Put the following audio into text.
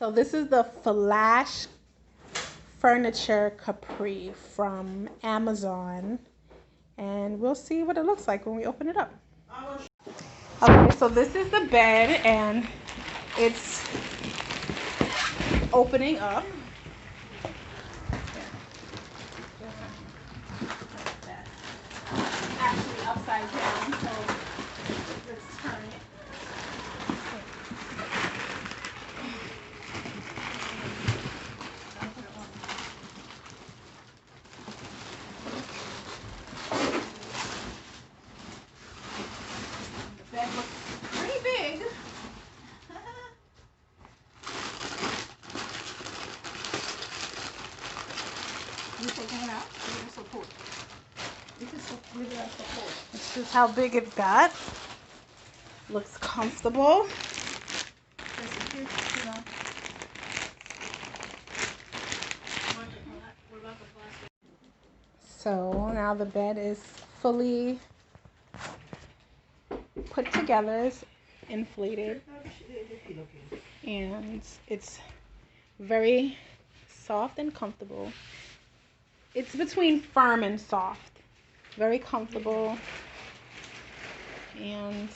So this is the Flash Furniture Capri from Amazon, and we'll see what it looks like when we open it up. Okay, so this is the bed, and it's opening up. Actually upside down, so let's turn it. The bed looks pretty big. You taking it out? Give it a support. Give it a support. This is how big it got. Looks comfortable. So now the bed is fully put together, it's inflated, and it's very soft and comfortable. It's between firm and soft. Very comfortable, and